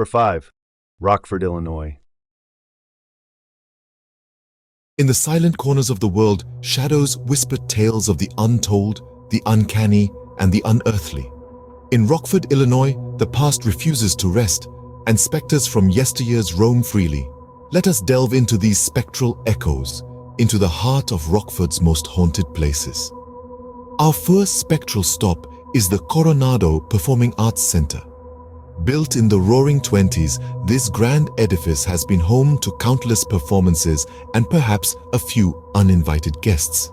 Number 5. Rockford, Illinois. In the silent corners of the world, shadows whisper tales of the untold, the uncanny, and the unearthly. In Rockford, Illinois, the past refuses to rest, and specters from yesteryears roam freely. Let us delve into these spectral echoes, into the heart of Rockford's most haunted places. Our first spectral stop is the Coronado Performing Arts Center. Built in the Roaring '20s, this grand edifice has been home to countless performances and perhaps a few uninvited guests.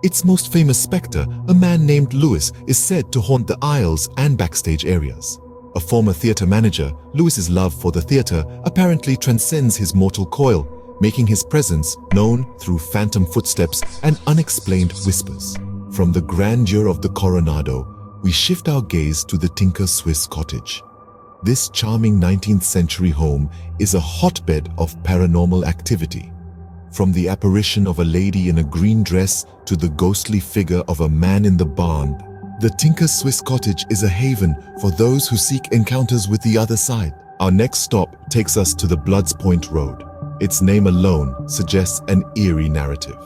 Its most famous specter, a man named Lewis, is said to haunt the aisles and backstage areas. A former theater manager, Lewis's love for the theater apparently transcends his mortal coil, making his presence known through phantom footsteps and unexplained whispers. From the grandeur of the Coronado, we shift our gaze to the Tinker Swiss cottage. This charming 19th century home is a hotbed of paranormal activity. From the apparition of a lady in a green dress to the ghostly figure of a man in the barn, the Tinker Swiss cottage is a haven for those who seek encounters with the other side. Our next stop takes us to the Bloods Point Road. Its name alone suggests an eerie narrative.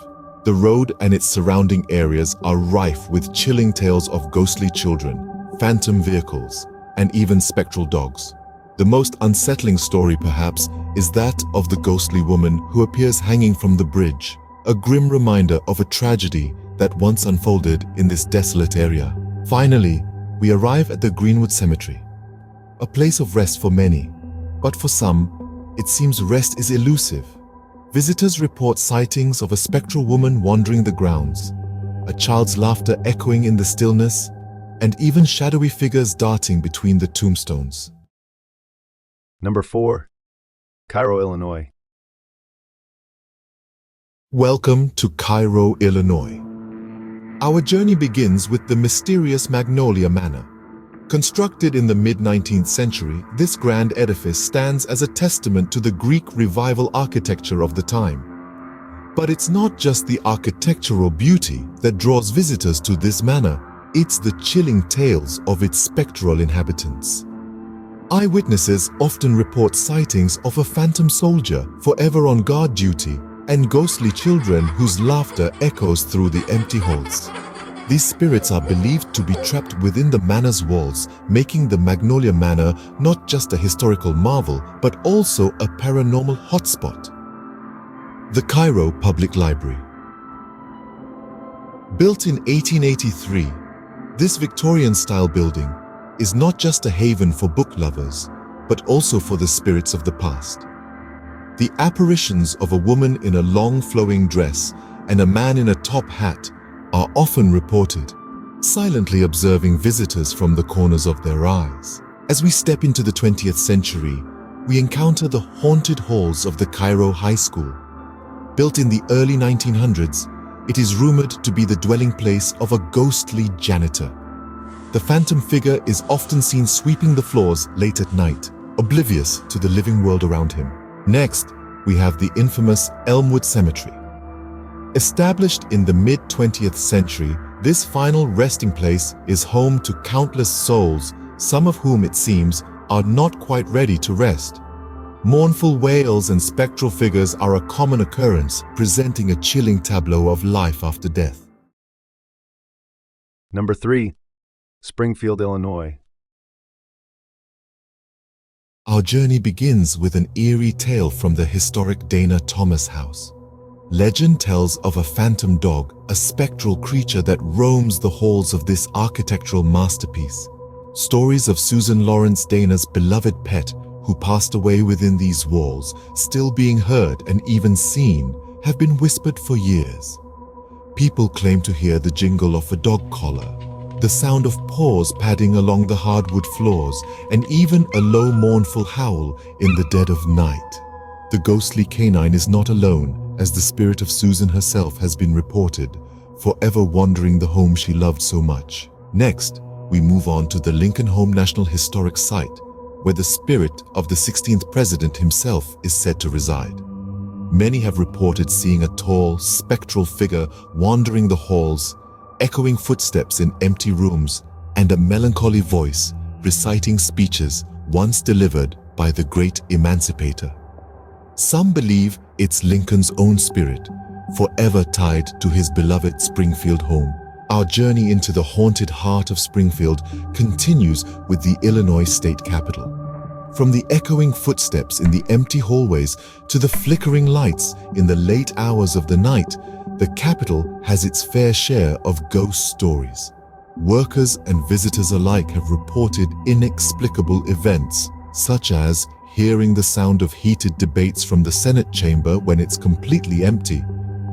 The road and its surrounding areas are rife with chilling tales of ghostly children, phantom vehicles, and even spectral dogs. The most unsettling story, perhaps, is that of the ghostly woman who appears hanging from the bridge, a grim reminder of a tragedy that once unfolded in this desolate area. Finally, we arrive at the Greenwood Cemetery, a place of rest for many, but for some, it seems rest is elusive. Visitors report sightings of a spectral woman wandering the grounds, a child's laughter echoing in the stillness, and even shadowy figures darting between the tombstones. Number 4. Cairo, Illinois. Welcome to Cairo, Illinois. Our journey begins with the mysterious Magnolia Manor. Constructed in the mid-19th century, this grand edifice stands as a testament to the Greek Revival architecture of the time. But it's not just the architectural beauty that draws visitors to this manor. It's the chilling tales of its spectral inhabitants. Eyewitnesses often report sightings of a phantom soldier forever on guard duty and ghostly children whose laughter echoes through the empty halls. These spirits are believed to be trapped within the manor's walls, making the Magnolia Manor not just a historical marvel, but also a paranormal hotspot. The Cairo Public Library. Built in 1883, this Victorian-style building is not just a haven for book lovers, but also for the spirits of the past. The apparitions of a woman in a long flowing dress and a man in a top hat are often reported, silently observing visitors from the corners of their eyes. As we step into the 20th century, we encounter the haunted halls of the Cairo High School. Built in the early 1900s, it is rumored to be the dwelling place of a ghostly janitor. The phantom figure is often seen sweeping the floors late at night, oblivious to the living world around him. Next, we have the infamous Elmwood Cemetery. Established in the mid-20th century, this final resting place is home to countless souls, some of whom, it seems, are not quite ready to rest. Mournful wails and spectral figures are a common occurrence, presenting a chilling tableau of life after death. Number 3. Springfield, Illinois. Our journey begins with an eerie tale from the historic Dana Thomas house. Legend tells of a phantom dog, a spectral creature that roams the halls of this architectural masterpiece. Stories of Susan Lawrence Dana's beloved pet, who passed away within these walls, still being heard and even seen, have been whispered for years. People claim to hear the jingle of a dog collar, the sound of paws padding along the hardwood floors, and even a low mournful howl in the dead of night. The ghostly canine is not alone, as the spirit of Susan herself has been reported, forever wandering the home she loved so much. Next, we move on to the Lincoln Home National Historic Site, where the spirit of the 16th president himself is said to reside. Many have reported seeing a tall, spectral figure wandering the halls, echoing footsteps in empty rooms, and a melancholy voice reciting speeches once delivered by the great emancipator. Some believe it's Lincoln's own spirit, forever tied to his beloved Springfield home. Our journey into the haunted heart of Springfield continues with the Illinois state capitol. From the echoing footsteps in the empty hallways to the flickering lights in the late hours of the night, the Capitol has its fair share of ghost stories. Workers and visitors alike have reported inexplicable events, such as hearing the sound of heated debates from the Senate chamber when it's completely empty,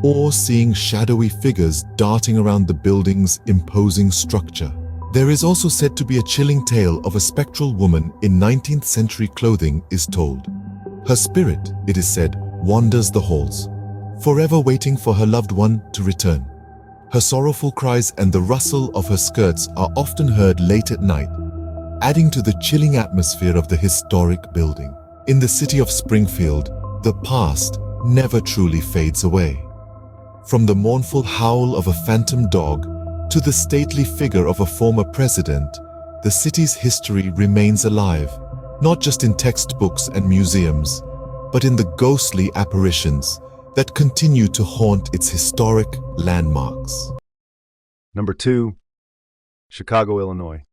or seeing shadowy figures darting around the building's imposing structure. There is also said to be a chilling tale of a spectral woman in 19th century clothing is told. Her spirit, it is said, wanders the halls, forever waiting for her loved one to return. Her sorrowful cries and the rustle of her skirts are often heard late at night, adding to the chilling atmosphere of the historic building. In the city of Springfield, the past never truly fades away. From the mournful howl of a phantom dog to the stately figure of a former president, the city's history remains alive, not just in textbooks and museums, but in the ghostly apparitions that continue to haunt its historic landmarks. Number 2. Chicago, Illinois.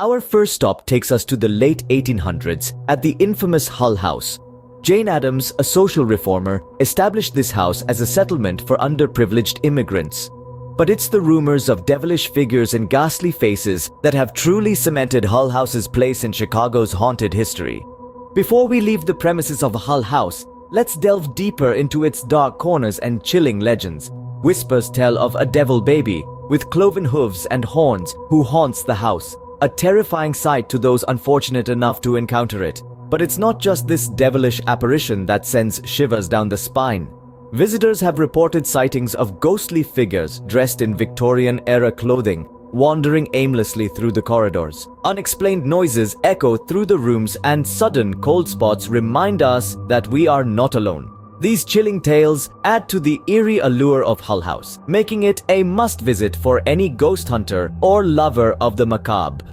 Our first stop takes us to the late 1800s at the infamous Hull House. Jane Addams, a social reformer, established this house as a settlement for underprivileged immigrants. But it's the rumors of devilish figures and ghastly faces that have truly cemented Hull House's place in Chicago's haunted history. Before we leave the premises of Hull House, let's delve deeper into its dark corners and chilling legends. Whispers tell of a devil baby with cloven hooves and horns who haunts the house, a terrifying sight to those unfortunate enough to encounter it. But it's not just this devilish apparition that sends shivers down the spine. Visitors have reported sightings of ghostly figures dressed in Victorian-era clothing, wandering aimlessly through the corridors. Unexplained noises echo through the rooms, and sudden cold spots remind us that we are not alone. These chilling tales add to the eerie allure of Hull House, making it a must-visit for any ghost hunter or lover of the macabre.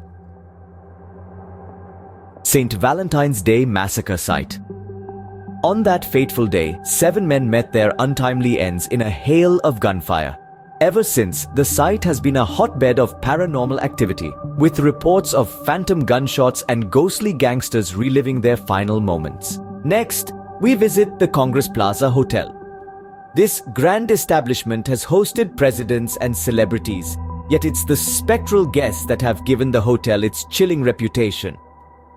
St. Valentine's Day Massacre Site. On that fateful day, 7 men met their untimely ends in a hail of gunfire. Ever since, the site has been a hotbed of paranormal activity, with reports of phantom gunshots and ghostly gangsters reliving their final moments. Next, we visit the Congress Plaza Hotel. This grand establishment has hosted presidents and celebrities, yet it's the spectral guests that have given the hotel its chilling reputation.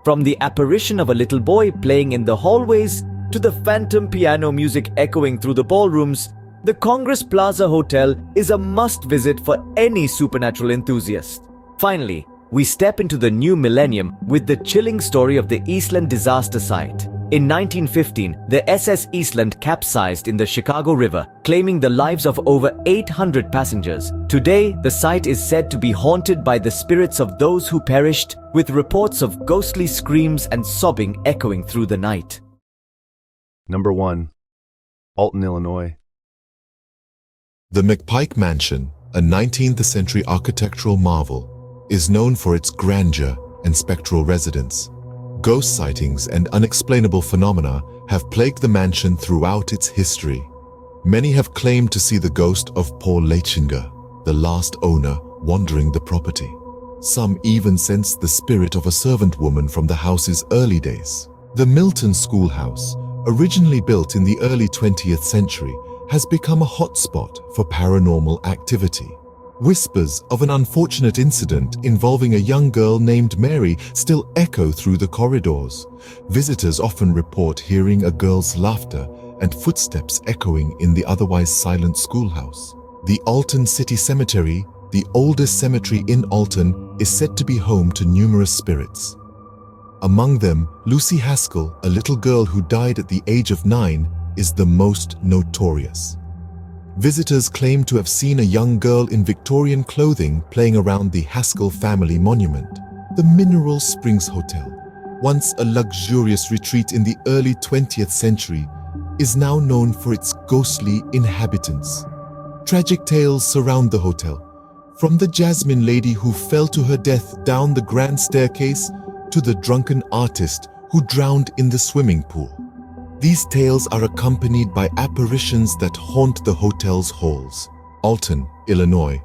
From the apparition of a little boy playing in the hallways to the phantom piano music echoing through the ballrooms, the Congress Plaza Hotel is a must-visit for any supernatural enthusiast. Finally, we step into the new millennium with the chilling story of the Eastland disaster site. In 1915, the SS Eastland capsized in the Chicago River, claiming the lives of over 800 passengers. Today, the site is said to be haunted by the spirits of those who perished, with reports of ghostly screams and sobbing echoing through the night. Number 1. Alton, Illinois. The McPike Mansion, a 19th century architectural marvel, is known for its grandeur and spectral residence. Ghost sightings and unexplainable phenomena have plagued the mansion throughout its history. Many have claimed to see the ghost of Paul Leitchinger, the last owner, wandering the property. Some even sense the spirit of a servant woman from the house's early days. The Milton Schoolhouse, originally built in the early 20th century, has become a hotspot for paranormal activity. Whispers of an unfortunate incident involving a young girl named Mary still echo through the corridors. Visitors often report hearing a girl's laughter and footsteps echoing in the otherwise silent schoolhouse. The Alton City Cemetery, the oldest cemetery in Alton, is said to be home to numerous spirits. Among them, Lucy Haskell, a little girl who died at the age of 9, is the most notorious. Visitors claim to have seen a young girl in Victorian clothing playing around the Haskell family monument. The Mineral Springs Hotel, once a luxurious retreat in the early 20th century, is now known for its ghostly inhabitants. Tragic tales surround the hotel, from the Jasmine lady who fell to her death down the grand staircase to the drunken artist who drowned in the swimming pool. These tales are accompanied by apparitions that haunt the hotel's halls. Alton, Illinois,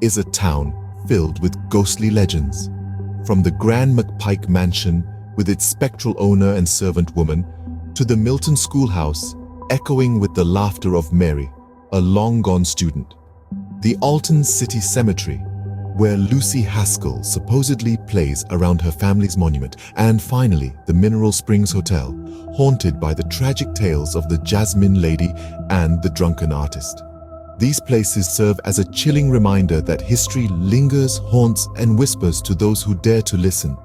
is a town filled with ghostly legends. From the Grand McPike Mansion, with its spectral owner and servant woman, to the Milton Schoolhouse, echoing with the laughter of Mary, a long-gone student. The Alton City Cemetery, where Lucy Haskell supposedly plays around her family's monument. And finally, the Mineral Springs Hotel, haunted by the tragic tales of the Jasmine Lady and the drunken artist. These places serve as a chilling reminder that history lingers, haunts, and whispers to those who dare to listen.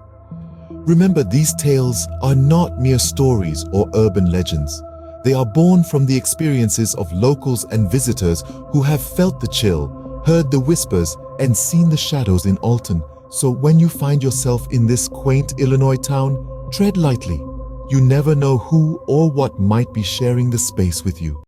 Remember, these tales are not mere stories or urban legends. They are born from the experiences of locals and visitors who have felt the chill, heard the whispers, and seen the shadows in Alton. So when you find yourself in this quaint Illinois town, tread lightly. You never know who or what might be sharing the space with you.